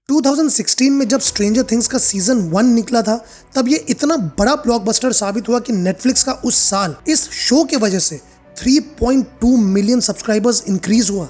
2016 में जब stranger things का सीजन 1 निकला था, तब ये इतना बड़ा ब्लॉकबस्टर साबित हुआ कि नेटफ्लिक्स का उस साल इस शो के वजह से 3.2 मिलियन सब्सक्राइबर्स इंक्रीज हुआ।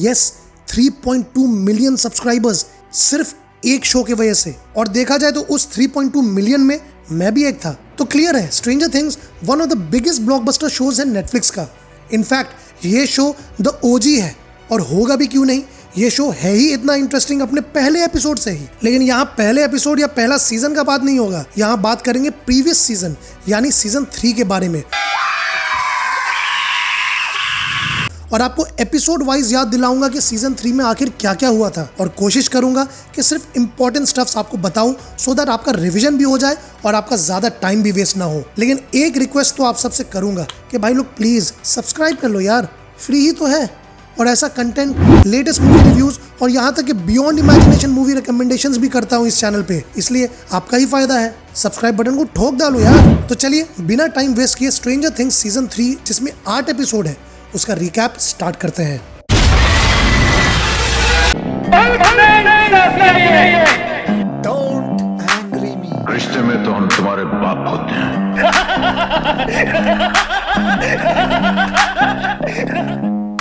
यस, 3.2 मिलियन सब्सक्राइबर्स सिर्फ एक शो की वजह से। और देखा जाए तो उस 3.2 मिलियन में मैं भी एक था। तो क्लियर है, stranger things one of the biggest blockbuster shows है नेटफ्लिक्स का। इनफैक्ट ये शो द ओजी है, और होगा भी क्यों नहीं। ये शो है ही इतना इंटरेस्टिंग अपने पहले एपिसोड से ही। लेकिन यहाँ पहले एपिसोड या पहला सीजन का बात नहीं होगा, यहाँ बात करेंगे प्रीवियस सीजन यानी सीजन 3 के बारे में। और आपको एपिसोड वाइज याद दिलाऊंगा कि सीजन 3 में आखिर क्या क्या हुआ था, और कोशिश करूंगा कि सिर्फ इंपॉर्टेंट स्टफ्स आपको बताऊं सो दैट आपका रिवीजन भी हो जाए और आपका ज्यादा टाइम भी वेस्ट ना हो। लेकिन एक रिक्वेस्ट तो आप सबसे करूंगा कि भाई लोग प्लीज सब्सक्राइब कर लो यार, फ्री ही तो है। और ऐसा कंटेंट, लेटेस्ट मूवी रिव्यूज और यहाँ तक कि बियॉन्ड इमेजिनेशन मूवी रिकमेंडेशंस भी करता हूँ इस चैनल पे, इसलिए आपका ही फायदा है। सब्सक्राइब बटन को ठोक डालो यार। तो चलिए बिना टाइम वेस्ट किए स्ट्रेंजर थिंग्स सीजन 3 जिसमें 8 एपिसोड है उसका रिकैप स्टार्ट करते हैं। Don't angry me. रिश्ते में तो हम तुम्हारे बाप होते हैं।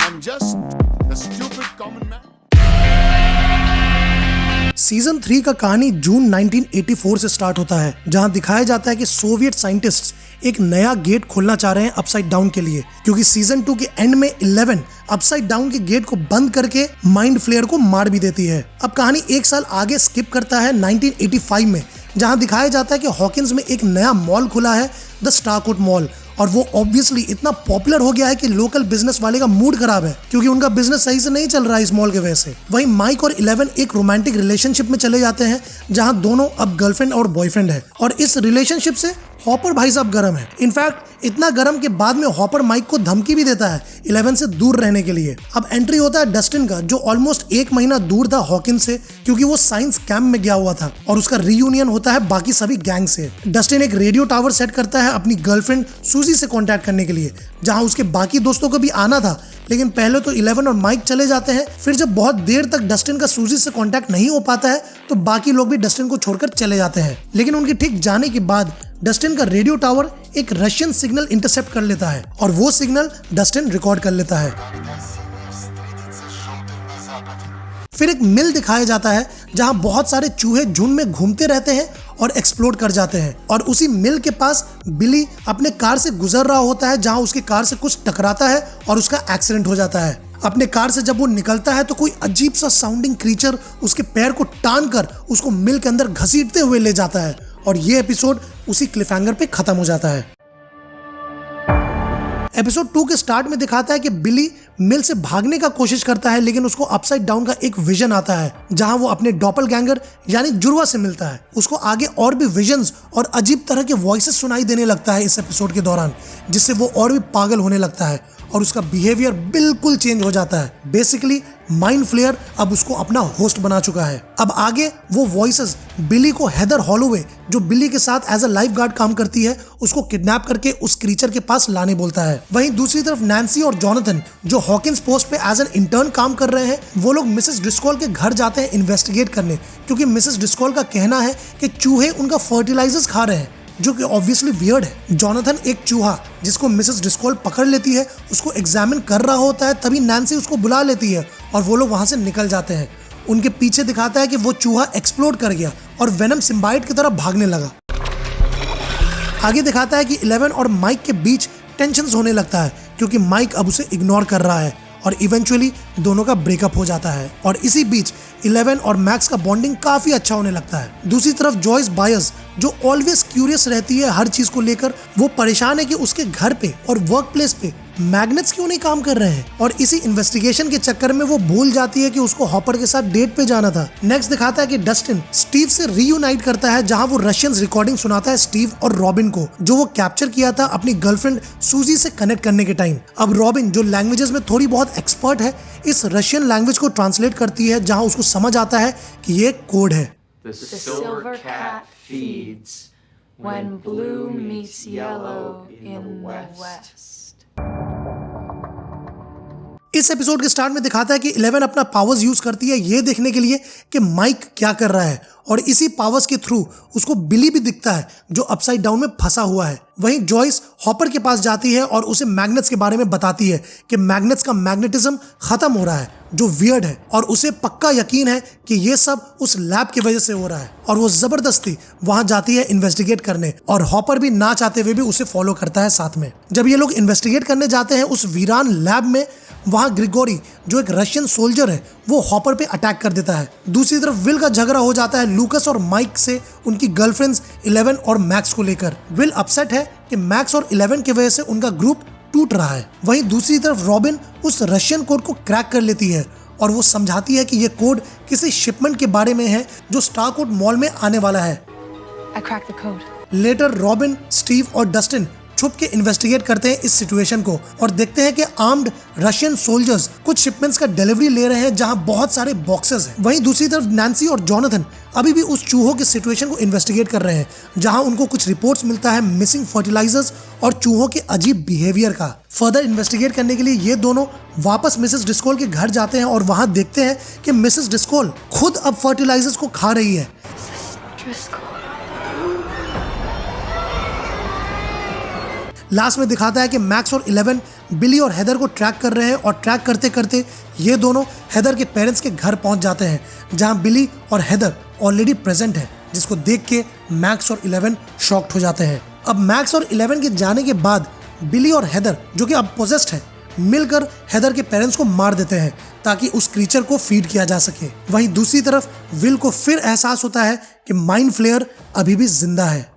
I'm just a stupid common man. Season 3 का कहानी जून 1984 से स्टार्ट होता है, जहां दिखाया जाता है कि सोवियत साइंटिस्ट्स एक नया गेट खोलना चाह रहे हैं अपसाइड डाउन के लिए, क्योंकि सीजन 2 के एंड में 11 अपसाइड डाउन के गेट को बंद करके माइंड फ्लेयर को मार भी देती है। अब कहानी एक साल आगे स्किप करता है 1985 में, जहां दिखाया जाता है कि हॉकिंस में एक नया मॉल खुला है, द स्टारकोट मॉल, और वो ऑब्वियसली इतना पॉपुलर हो गया है कि लोकल बिजनेस वाले का मूड खराब है, क्योंकि उनका बिजनेस सही से नहीं चल रहा है इस मॉल के वजह से। वहीं माइक और 11 एक रोमांटिक रिलेशनशिप में चले जाते हैं, जहां दोनों अब गर्लफ्रेंड और बॉयफ्रेंड है, और इस रिलेशनशिप से हॉपर भाई साहब गर्म है। इनफैक्ट इतना गर्म के बाद में हॉपर माइक को धमकी भी देता है 11 से दूर रहने के लिए। अब एंट्री होता है डस्टिन का, जो ऑलमोस्ट 1 महीना दूर था हॉकिंस से, क्योंकि वो साइंस कैंप में गया हुआ था, और उसका रीयूनियन होता है बाकी सभी गैंग से। डस्टिन एक रेडियो टावर सेट करता है अपनी गर्लफ्रेंड सूजी से कांटेक्ट करने के लिए, जहां उसके बाकी दोस्तों को भी आना था, लेकिन पहले तो 11 और माइक चले जाते हैं। फिर जब बहुत देर तक डस्टिन का सूजी से कांटेक्ट नहीं हो पाता है, तो बाकी लोग भी डस्टिन को छोड़कर चले जाते हैं। लेकिन उनके ठीक जाने के बाद डस्टिन का रेडियो टावर एक रशियन सिग्नल इंटरसेप्ट कर लेता है, और वो सिग्नल डस्टिन रिकॉर्ड कर लेता है। फिर एक मिल दिखाया जाता है, जहां बहुत सारे चूहे झुंड में घूमते रहते हैं और एक्सप्लोड कर जाते हैं, और उसी मिल के पास बिली अपने कार से गुजर रहा होता है, जहां उसकी कार से कुछ टकराता है और उसका एक्सीडेंट हो जाता है। अपने कार से जब वो निकलता है तो कोई अजीब सा साउंडिंग क्रीचर उसके पैर को टान कर उसको मिल के अंदर घसीटते हुए ले जाता है, और ये एपिसोड उसी क्लिफहैंगर पे खत्म हो जाता है। एपिसोड 2 के स्टार्ट में दिखाता है कि बिली मिल से भागने का कोशिश करता है, लेकिन उसको अपसाइड डाउन का एक विजन आता है, जहां वो अपने डॉपलगैंगर यानी जुड़वा से मिलता है। उसको आगे और भी विजन्स और अजीब तरह के वॉइसेस सुनाई देने लगता है इस एपिसोड के दौरान, जिससे वो और भी पागल होने लगता है, और उसका बिहेवियर बिल्कुल चेंज हो जाता है। बेसिकली माइंड फ्लेयर अब उसको अपना होस्ट बना चुका है। अब आगे वो वॉइसेस बिली को हेदर हॉलोवे, जो बिली के साथ एज अ लाइफ गार्ड काम करती है, उसको किडनैप करके उस क्रीचर के पास लाने बोलता है। वहीं दूसरी तरफ नैन्सी और जॉनथन, जो हॉकिंस पोस्ट पे एज एन इंटर्न काम कर रहे हैं, वो लोग मिसेस ड्रिस्कॉल के घर जाते हैं इन्वेस्टिगेट करने, क्योंकि मिसेस ड्रिस्कॉल का कहना है कि चूहे उनका फर्टिलाइजर्स खा रहे हैं, जो कि ऑब्वियसली वियर्ड है। जॉनथन एक चूहा जिसको मिसेस ड्रिस्कॉल पकड़ लेती है, उसको एग्जामिन कर रहा होता है, तभी नैन्सी उसको बुला लेती है और वो लोग वहां से निकल जाते हैं। उनके पीछे दिखाता है कि वो चूहा एक्सप्लोड कर गया और वेनम सिम्बाइट की तरह भागने लगा। आगे दिखाता है कि 11 और माइक के बीच टेंशन होने लगता है, क्योंकि माइक अब उसे इग्नोर कर रहा है, और इवेंचुअली दोनों का ब्रेकअप हो जाता है। और इसी बीच 11 और मैक्स का बॉन्डिंग काफी अच्छा होने लगता है। दूसरी तरफ जॉयस बायर्स, जो ऑलवेज क्यूरियस रहती है हर चीज को लेकर, वो परेशान है कि उसके घर पे और वर्क प्लेस पे मैग्नेट्स क्यों नहीं काम कर रहे हैं, और इसी इन्वेस्टिगेशन के चक्कर में वो भूल जाती है कि उसको हॉपर के साथ डेट पे जाना था। नेक्स्ट दिखाता है कि डस्टिन स्टीव से रीयूनाइट करता है, जहां वो रशियंस रिकॉर्डिंग सुनाता है स्टीव और रॉबिन को, जो वो कैप्चर किया था अपनी गर्लफ्रेंड सूजी से कनेक्ट करने के टाइम। अब रॉबिन, जो लैंग्वेजेस में थोड़ी बहुत एक्सपर्ट है, इस रशियन लैंग्वेज को ट्रांसलेट करती है, जहां उसको समझ आता है कि ये कोड है। The silver cat feeds when blue meets yellow in the west. इस एपिसोड के स्टार्ट में दिखाता है कि 11 अपना पावर्स यूज करती है ये देखने के लिए कि माइक क्या कर रहा है, और इसी पावर्स के थ्रू उसको बिली भी दिखता है जो अपसाइड डाउन में फंसा हुआ है। वहीं जॉयस हॉपर के पास जाती है और उसे मैग्नेट्स के बारे में बताती है कि मैग्नेट्स का मैग्नेटिज्म खत्म हो रहा है जो वियर्ड है, और उसे पक्का यकीन है कि ये सब उस लैब की वजह से हो रहा है, और वो जबरदस्ती वहां जाती है इन्वेस्टिगेट करने, और हॉपर भी ना चाहते हुए भी उसे फॉलो करता है साथ में। जब ये लोग इन्वेस्टिगेट करने जाते हैं उस वीरान लैब में, वहां ग्रिगोरी जो एक रशियन सोल्जर है वो हॉपर पे अटैक कर देता है। दूसरी तरफ विल का झगड़ा हो जाता है लूकस और माइक से उनकी गर्लफ्रेंड्स 11 और मैक्स को लेकर। विल अपसेट है कि मैक्स और 11 की वजह से उनका ग्रुप टूट रहा है। वहीं दूसरी तरफ रॉबिन उस रशियन कोड को क्रैक कर लेती है और वो समझाती है कि ये कोड किसी शिपमेंट के बारे में है जो स्टारकोड मॉल में आने वाला है। I cracked the code. Later Robin, Steve और डस्टिन छुप के इन्वेस्टिगेट करते हैं इस सिचुएशन को और देखते हैं कि आर्म्ड रशियन सोल्जर्स कुछ शिपमेंट्स का डिलीवरी ले रहे हैं जहां बहुत सारे बॉक्सेस हैं। वहीं दूसरी तरफ नैन्सी और जॉनथन अभी भी उस चूहों के सिचुएशन को इन्वेस्टिगेट कर रहे हैं जहां उनको कुछ रिपोर्ट्स मिलता है मिसिंग फर्टिलाइजर्स और चूहों के अजीब बिहेवियर का। फर्दर इन्वेस्टिगेट करने के लिए ये दोनों वापस मिसेस डिस्कोल के घर जाते हैं और वहां देखते हैं कि मिसेस डिस्कोल खुद अब फर्टिलाइजर्स को खा रही है। Driscoll. लास्ट में दिखाता है कि मैक्स और 11 बिली और हेदर को ट्रैक कर रहे हैं और ट्रैक करते करते ये दोनों हेदर के पेरेंट्स के घर पहुंच जाते हैं जहां बिली और हेदर ऑलरेडी प्रेजेंट है, जिसको देख के मैक्स और 11 शॉक्ड हो जाते हैं। अब मैक्स और 11 के जाने के बाद बिली और हेदर जो कि अब पोजेस्ड है मिलकर हेदर के पेरेंट्स को मार देते हैं ताकि उस क्रीचर को फीड किया जा सके। वहीं दूसरी तरफ विल को फिर एहसास होता है कि माइंड फ्लेयर अभी भी जिंदा है।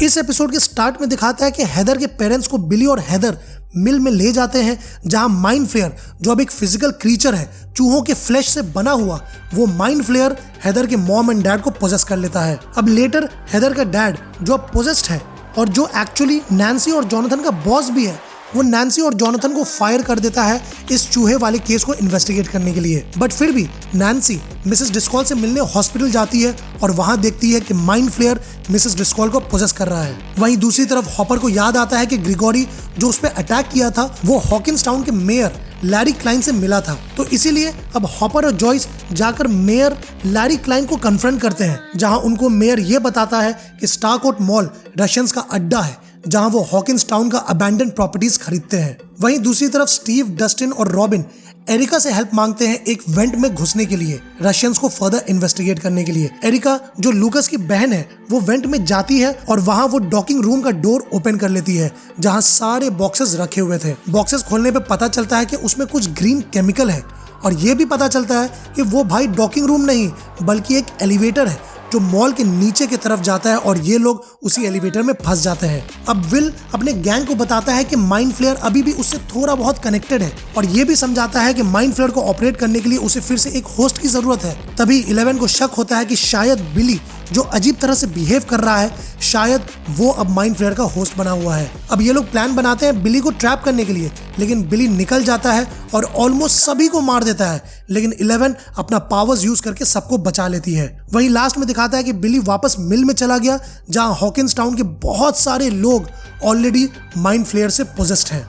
इस एपिसोड के स्टार्ट में दिखाता है कि हेदर के पेरेंट्स को बिली और हेदर मिल में ले जाते हैं जहां माइंड फ्लेयर जो अब एक फिजिकल क्रीचर है चूहों के फ्लैश से बना हुआ, वो माइंड फ्लेयर हेदर के मॉम एंड डैड को पोजेस कर लेता है। अब लेटर हेदर का डैड जो अब पोजेस्ड है और जो एक्चुअली नैन्सी और जॉनथन का बॉस भी है, वो नैन्सी और जॉनथन को फायर कर देता है इस चूहे वाले केस को इन्वेस्टिगेट करने के लिए। बट फिर भी नैन्सी मिसेस डिस्कॉल से मिलने हॉस्पिटल जाती है और वहां देखती है कि माइंड फ्लेयर मिसेस डिस्कॉल को पोजेस कर रहा है। वहीं दूसरी तरफ हॉपर को याद आता है कि ग्रिगोरी जो उस पर अटैक किया था वो हॉकिंस टाउन के मेयर लैरी क्लाइन से मिला था, तो इसीलिए अब हॉपर और जॉयस जाकर मेयर लैरी क्लाइन को कन्फ्रंट करते हैं जहां उनको मेयर ये बताता है कि स्टारकोट मॉल रशियंस का अड्डा है जहां वो हॉकिंस टाउन का अबैंडन प्रॉपर्टीज खरीदते हैं। वहीं दूसरी तरफ स्टीव, डस्टिन और रॉबिन एरिका से हेल्प मांगते हैं एक वेंट में घुसने के लिए रशियंस को फर्दर इन्वेस्टिगेट करने के लिए। एरिका जो लूकस की बहन है वो वेंट में जाती है और वहां वो डॉकिंग रूम का डोर ओपन कर लेती है जहां सारे बॉक्सेस रखे हुए थे। बॉक्सेस खोलने पे पता चलता है कि उसमें कुछ ग्रीन केमिकल है और ये भी पता चलता है कि वो भाई डॉकिंग रूम नहीं बल्कि एक एलिवेटर है जो मॉल के नीचे की तरफ जाता है और ये लोग उसी एलिवेटर में फंस जाते हैं। अब विल अपने गैंग को बताता है कि माइंड फ्लेयर अभी भी उससे थोड़ा बहुत कनेक्टेड है और ये भी समझाता है कि माइंड फ्लेयर को ऑपरेट करने के लिए उसे फिर से एक होस्ट की जरूरत है। तभी 11 को शक होता है कि शायद बिली जो अजीब तरह से बिहेव कर रहा है शायद वो अब माइंड फ्लेयर का होस्ट बना हुआ है। अब ये लोग प्लान बनाते हैं बिली को ट्रैप करने के लिए, लेकिन बिली निकल जाता है और ऑलमोस्ट सभी को मार देता है, लेकिन 11 अपना पावर्स यूज करके सबको बचा लेती है। वहीं लास्ट में दिखाता है कि बिली वापस मिल में चला गया जहां हॉकिंस टाउन के बहुत सारे लोग ऑलरेडी माइंड फ्लेयर से पोजेस्ड हैं।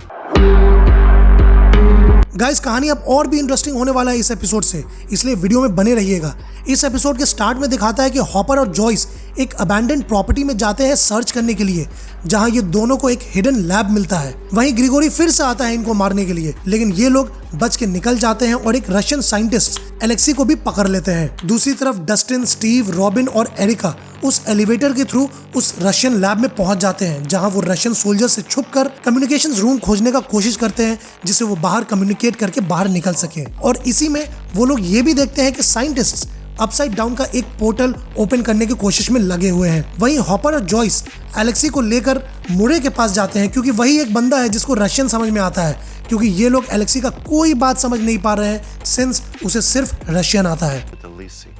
गाइस कहानी अब और भी इंटरेस्टिंग होने वाला है इस एपिसोड से, इसलिए वीडियो में बने रहिएगा। इस एपिसोड के स्टार्ट में दिखाता है कि हॉपर और जॉयस एक अबैंडन्ड प्रॉपर्टी में जाते हैं सर्च करने के लिए जहां ये दोनों को एक हिडन लैब मिलता है। वहीं ग्रिगोरी फिर से आता है इनको मारने के लिए, लेकिन ये लोग बच के निकल जाते हैं और एक रशियन साइंटिस्ट एलेक्सी को भी पकड़ लेते हैं। दूसरी तरफ डस्टिन, स्टीव, रॉबिन और एरिका उस एलिवेटर के थ्रू उस रशियन लैब में पहुंच जाते हैं जहां वो रशियन सोल्जर से छुपकर कम्युनिकेशन रूम खोजने का कोशिश करते हैं जिससे वो बाहर कम्युनिकेट करके बाहर निकल सके। और इसी में वो लोग ये भी देखते हैं कि साइंटिस्ट अपसाइड डाउन का एक पोर्टल ओपन करने की कोशिश में लगे हुए हैं। वहीं हॉपर और जॉयस एलेक्सी को लेकर मुरे के पास जाते हैं क्योंकि वही एक बंदा है जिसको रशियन समझ में आता है, क्योंकि ये लोग एलेक्सी का कोई बात समझ नहीं पा रहे हैं सिंस उसे सिर्फ रशियन आता है। Это лысый.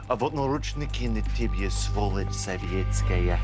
А вот наручники на тебе, сволочь советская.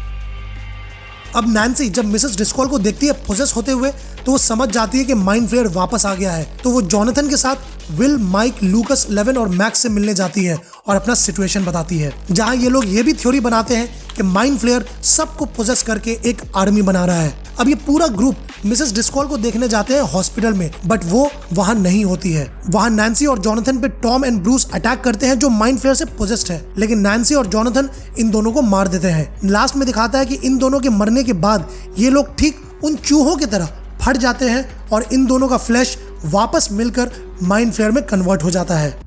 अब नैन्सी जब मिसेस डिस्कॉल को देखती है पोजेस होते हुए तो वो समझ जाती है कि माइंड फ्लेयर वापस आ गया है, तो वो जॉनथन के साथ विल, माइक, लूकस, 11 और मैक्स से मिलने जाती है और अपना सिचुएशन बताती है, जहां ये लोग ये भी थ्योरी बनाते हैं कि माइंड फ्लेयर सबको पोजेस करके एक आर्मी बना रहा है। अब ये पूरा ग्रुप मिसेस डिस्कॉल को देखने जाते हैं हॉस्पिटल में, बट वो वहां नहीं होती है। वहां नैन्सी और जॉनथन पे टॉम एंड ब्रूस अटैक करते हैं जो माइंड फ्लेयर से पोजेस्ड है, लेकिन नैन्सी और जॉनथन इन दोनों को मार देते हैं। लास्ट में दिखाता है कि इन दोनों के मरने के बाद ये लोग ठीक उन चूहों की तरह फट जाते हैं और इन दोनों का फ्लैश वापस मिलकर माइंड फ्लेयर में कन्वर्ट हो जाता है।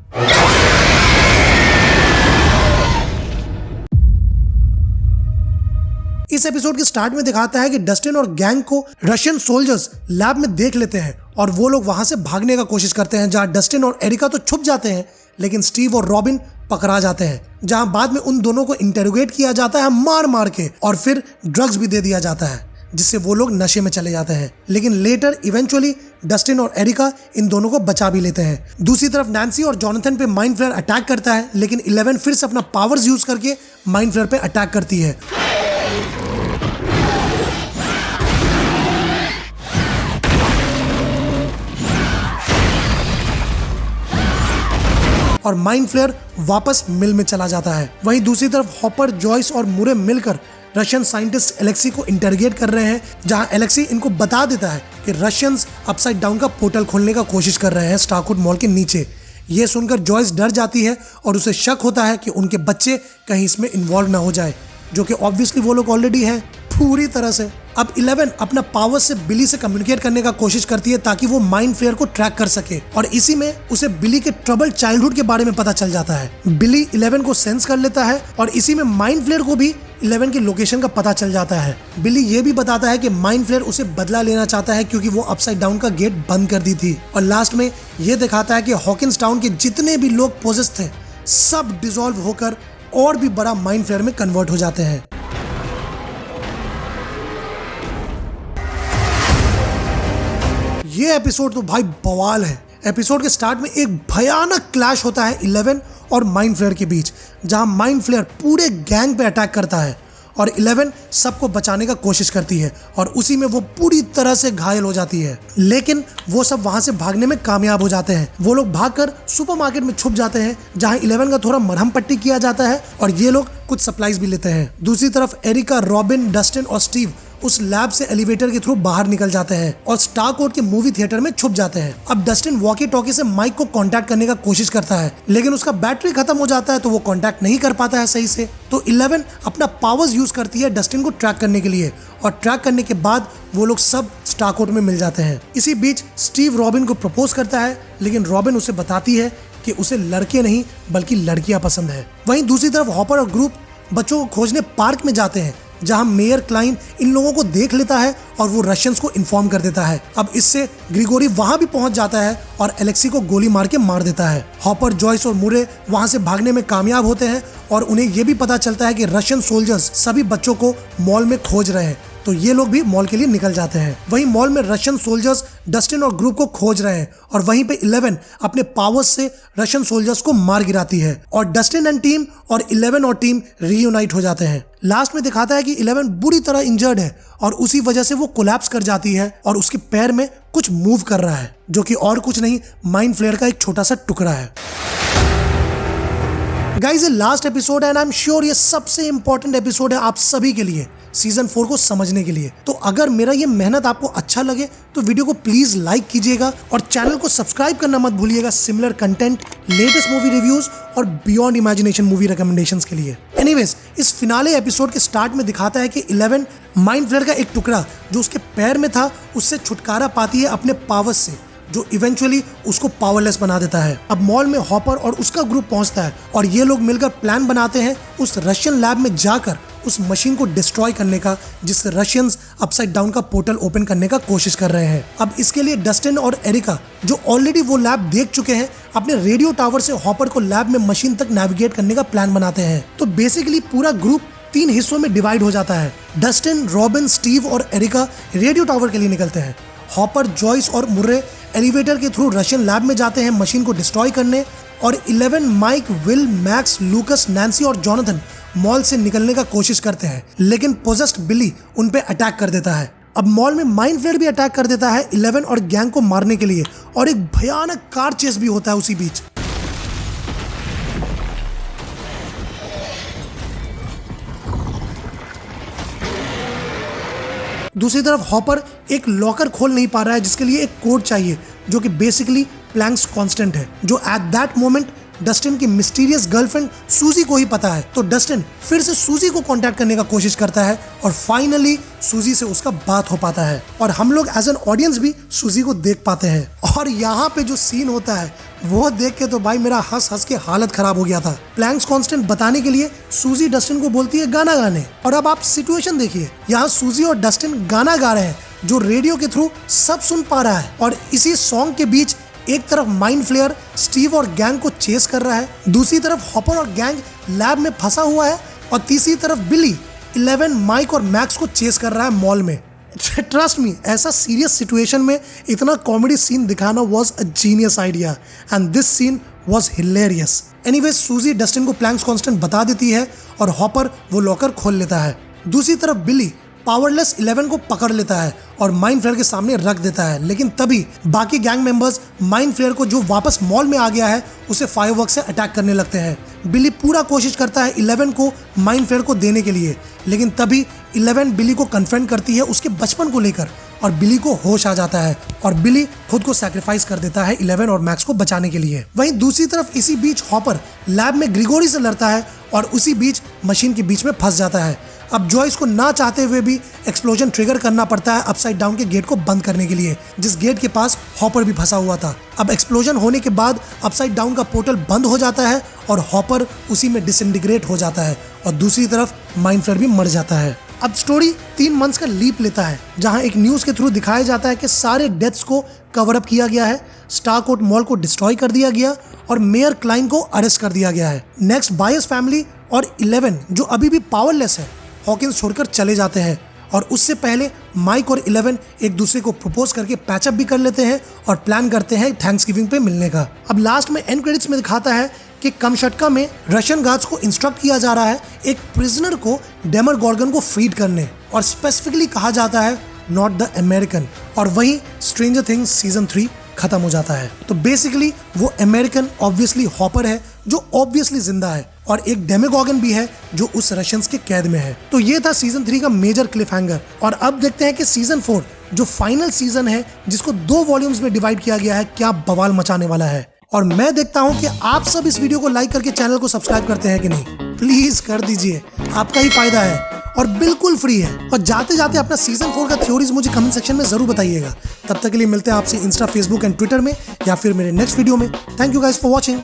इस एपिसोड के स्टार्ट में दिखाता है कि डस्टिन और गैंग को रशियन सोल्जर्स लैब में देख लेते हैं और वो लोग वहां से भागने का कोशिश करते हैं, जहां डस्टिन और एरिका तो छुप जाते हैं लेकिन स्टीव और रॉबिन पकड़ा जाते हैं, जहां बाद में उन दोनों को इंटेरोगेट किया जाता है मार मार के और फिर ड्रग्स भी दे दिया जाता है जिससे वो लोग नशे में चले जाते हैं। लेकिन लेटर इवेंचुअली डस्टिन और एरिका इन दोनों को बचा भी लेते हैं। दूसरी तरफ नैन्सी और जॉनथन पे माइंड फ्लेयर अटैक करता है, लेकिन 11 फिर से अपना पावर्स यूज करके माइंड फ्लेयर पे अटैक करती है। और माइंड फ्लेयर वापस मिल में चला जाता है। वहीं दूसरी तरफ हॉपर, जॉयस और मुरे मिलकर रशियन साइंटिस्ट एलेक्सी को इंटरोगेट कर रहे हैं, जहां एलेक्सी इनको बता देता है कि रशियंस अपसाइड डाउन का पोर्टल खोलने का कोशिश कर रहे हैं स्टारकोड मॉल के नीचे। ये सुनकर जॉयस डर जाती है और उसे शक होता है कि उनके बच्चे कहीं इसमें इन्वॉल्व ना हो जाए, जो कि ऑब्वियसली वो लोग ऑलरेडी हैं पूरी तरह से। अब 11 अपना पावर से बिली से कम्युनिकेट करने का कोशिश करती है ताकि वो माइंड फ्लेयर को ट्रैक कर सके, और इसी में उसे बिली के ट्रबल चाइल्डहुड के बारे में पता चल जाता है। बिली 11 को सेंस कर लेता है और इसी में माइंड फ्लेयर को भी 11 की लोकेशन का पता चल जाता है। बिली ये भी बताता है कि माइंड फ्लेयर उसे बदला लेना चाहता है क्योंकि वो अपसाइड डाउन का गेट बंद कर दी थी। और लास्ट में ये दिखाता है कि हॉकिंस टाउन के जितने भी लोग पोजेस थे सब डिसॉल्व होकर और भी बड़ा माइंड फ्लेयर में कन्वर्ट हो जाते हैं। ये एपिसोड तो भाई बवाल है। एपिसोड के स्टार्ट में एक भयानक क्लैश होता है 11 और माइंड फ्लेयर के बीच, जहां माइंड फ्लेयर पूरे गैंग पे अटैक करता है और 11 सबको बचाने का कोशिश करती है और उसी में वो पूरी तरह से घायल हो जाती है। लेकिन वो सब वहां से भागने में कामयाब हो जाते हैं। वो लोग भागकर सुपरमार्केट में छुप जाते हैं, जहां 11 का थोड़ा मरहम पट्टी किया जाता है और ये लोग कुछ सप्लाईज भी लेते हैं। दूसरी तरफ एरिका, रॉबिन, डस्टिन और स्टीव उस लैब से एलिवेटर के थ्रू बाहर निकल जाते हैं और स्टारकोड के मूवी थिएटर में छुप जाते हैं। अब डस्टिन वॉकी टॉकी से माइक को कांटेक्ट करने का कोशिश करता है, लेकिन उसका बैटरी खत्म हो जाता है तो वो कांटेक्ट नहीं कर पाता है सही से। तो 11 अपना पावर्स यूज करती है डस्टिन को ट्रैक करने के लिए, और ट्रैक करने के बाद वो लोग सब स्टारकोड में मिल जाते हैं। इसी बीच स्टीव रॉबिन को प्रपोज करता है, लेकिन रॉबिन उसे बताती है कि उसे लड़के नहीं बल्कि लड़कियां पसंद है। वहीं दूसरी तरफ हॉपर और ग्रुप बच्चों को खोजने पार्क में जाते हैं, जहां मेयर क्लाइन इन लोगों को देख लेता है और वो रशियंस को इन्फॉर्म कर देता है। अब इससे ग्रिगोरी वहां भी पहुंच जाता है और एलेक्सी को गोली मार के मार देता है। हॉपर, जॉयस और मुरे वहां से भागने में कामयाब होते हैं और उन्हें ये भी पता चलता है कि रशियन सोल्जर्स सभी बच्चों को मॉल में खोज रहे हैं, तो ये लोग भी मॉल के लिए निकल जाते हैं। वहीं मॉल में रशियन सोल्जर्स डस्टिन और ग्रुप को खोज रहे हैं और वहीं पे 11 अपने पावर्स से रशियन सोल्जर्स को मार गिराती है और डस्टिन एंड टीम और 11 और टीम रीयूनाइट हो जाते हैं। लास्ट में दिखाता है कि 11 बुरी तरह इंजर्ड है और उसी वजह से वो कोलैप्स कर जाती है और उसके पैर में कुछ मूव कर रहा है, जो कि और कुछ नहीं माइंड फ्लेयर का एक छोटा सा टुकड़ा है। गाइस, ये लास्ट एपिसोड है एंड आई एम श्योर ये सबसे इंपॉर्टेंट एपिसोड है आप सभी के लिए सीजन 4 को समझने के लिए। तो अगर मेरा ये मेहनत आपको अच्छा लगे तो वीडियो को प्लीज लाइक कीजिएगा और चैनल को सब्सक्राइब करना मत भूलिएगा similar content, latest movie reviews और बियॉन्ड इमेजिनेशन मूवी रिकमेंडेशंस के लिए। एनीवेज, इस फिनाले एपिसोड के स्टार्ट में दिखाता है कि 11 माइंड फ्लेयर का एक टुकड़ा जो उसके पैर में था उससे छुटकारा पाती है अपने पावर्स से, जो इवेंचुअली उसको पावरलेस बना देता है। अब मॉल में हॉपर और उसका ग्रुप पहुंचता है और ये लोग मिलकर प्लान बनाते हैं उस रशियन लैब में जाकर उस मशीन को डिस्ट्रॉय करने का, जिससे रशियंस अपसाइड डाउन का पोर्टल ओपन करने का कोशिश कर रहे हैं। अब इसके लिए डस्टिन और एरिका, जो ऑलरेडी वो लैब देख चुके हैं, अपने रेडियो टावर से हॉपर को लैब में मशीन तक नेविगेट करने का प्लान बनाते हैं। तो बेसिकली पूरा ग्रुप 3 हिस्सों में डिवाइड हो जाता है। डस्टिन, रॉबिन, स्टीव और एरिका रेडियो टावर के लिए निकलते हैं। हॉपर, जॉयस और मुर्रे एलिवेटर के थ्रू रशियन लैब में जाते हैं मशीन को डिस्ट्रॉय करने, और 11, Mike, Will, Max, Lucas, Nancy और जॉनथन मॉल से निकलने का कोशिश करते हैं, लेकिन पोजेस्ड बिली उन पे अटैक कर देता है। अब मॉल में माइंड फ्लेयर भी अटैक कर देता है 11 और गैंग को मारने के लिए, और एक भयानक कार चेस भी होता है उसी बीच। दूसरी तरफ हॉपर एक लॉकर खोल नहीं पा रहा है जिसके लिए एक कोड चाहिए जो कि बेसिकली प्लैंक्स कांस्टेंट है, जो एट दैट मोमेंट डस्टिन की मिस्टीरियस गर्लफ्रेंड सूजी को ही पता है। तो डस्टिन फिर से सूजी को कांटेक्ट करने का कोशिश करता है और फाइनली सूजी से उसका बात हो पाता है और हम लोग एज एन ऑडियंस भी सूजी को देख पाते हैं। और यहाँ पे जो सीन होता है वो देख के तो भाई मेरा हंस हंस के हालत खराब हो गया था। प्लैंक्स कांस्टेंट बताने के लिए सूजी डस्टिन को बोलती है गाना गाने, और अब आप सिचुएशन देखिए, यहाँ सूजी और डस्टिन गाना गा रहे हैं जो रेडियो के थ्रू सब सुन पा रहा है। और इसी सॉन्ग के बीच एक तरफ माइंड फ्लेयर स्टीव और गैंग को चेस कर रहा है, दूसरी तरफ हॉपर और गैंग लैब में फंसा हुआ है, और तीसरी तरफ बिली 11, माइक और मैक्स को चेस कर रहा है मॉल में। ट्रस्ट मी, ऐसा सीरियस सिचुएशन में इतना कॉमेडी सीन दिखाना was a genius idea and this scene was hilarious. Anyways Suzie Dustin को प्लैंक्स कांस्टेंट बता देती है और हॉपर वो लॉकर खोल लेता है। दूसरी तरफ बिली पावरलेस 11 को पकड़ लेता है और माइंड फ्लेयर के सामने रख देता है, लेकिन तभी बाकी गैंग मेंबर्स माइंड फ्लेयर को जो वापस मॉल में आ गया है उसे फायरवर्क से अटैक करने लगते हैं। बिली पूरा कोशिश करता है 11 को माइंड फ्लेयर को देने के लिए, लेकिन तभी 11 बिली को कन्फ्रंट करती है उसके बचपन को लेकर और बिली को होश आ जाता है और बिली खुद को सैक्रिफाइस कर देता है 11 और मैक्स को बचाने के लिए। वहीं दूसरी तरफ इसी बीच हॉपर लैब में ग्रिगोरी से लड़ता है और उसी बीच मशीन के बीच में फंस जाता है। अब जॉयस को ना चाहते हुए भी एक्सप्लोजन ट्रिगर करना पड़ता है अपसाइड डाउन के गेट को बंद करने के लिए, जिस गेट के पास हॉपर भी फंसा हुआ था। अब एक्सप्लोजन होने के बाद अपसाइड डाउन का पोर्टल बंद हो जाता है और हॉपर उसी में डिसइंटीग्रेट हो जाता है और दूसरी तरफ माइंड फ्लेयर भी मर जाता है। अब स्टोरी 3 मंथ्स का लीप लेता है जहां एक न्यूज़ के थ्रू दिखाया जाता है कि सारे डेथ्स को कवर अप किया गया है, स्टारकोर्ट मॉल को डिस्ट्रॉय कर दिया गया और मेयर क्लाइन को अरेस्ट कर दिया गया है। नेक्स्ट बायस फैमिली और 11 जो अभी भी पावरलेस है हॉकिंस छोड़कर चले जाते हैं और उससे पहले माइक और 11 एक दूसरे को प्रपोज करके पैचअप भी कर लेते हैं और प्लान करते हैं थैंक्सगिविंग पे मिलने का। अब लास्ट में एंड क्रेडिट्स में दिखाता है कि कमशटका में रशियन गार्ड्स को इंस्ट्रक्ट किया जा रहा है एक प्रिजनर को डेमोगोर्गन को फ्रीड करने, और स्पेसिफिकली कहा जाता है नॉट द अमेरिकन, और वहीं स्ट्रेंजर थिंग्स सीजन 3 खत्म हो जाता है। तो बेसिकली वो अमेरिकन ऑब्वियसली हॉपर है जो ऑब्वियसली जिंदा है और एक डेमोगोर्गन भी है जो उस रशियंस के कैद में है। तो ये था सीजन 3 का मेजर क्लिफ हैंगर, और अब देखते हैं कि सीजन 4 जो फाइनल सीजन है जिसको 2 वॉल्यूम्स में डिवाइड किया गया है क्या बवाल मचाने वाला है। और मैं देखता हूं कि आप सब इस वीडियो को लाइक करके चैनल को सब्सक्राइब करते हैं कि नहीं। प्लीज कर दीजिए, आपका ही फायदा है और बिल्कुल फ्री है। और जाते जाते अपना सीजन 4 का थ्योरीज मुझे कमेंट सेक्शन में जरूर बताइएगा। तब तक के लिए मिलते हैं आपसे इंस्टा, फेसबुक एंड ट्विटर में या फिर मेरे नेक्स्ट वीडियो में। Thank you guys for watching.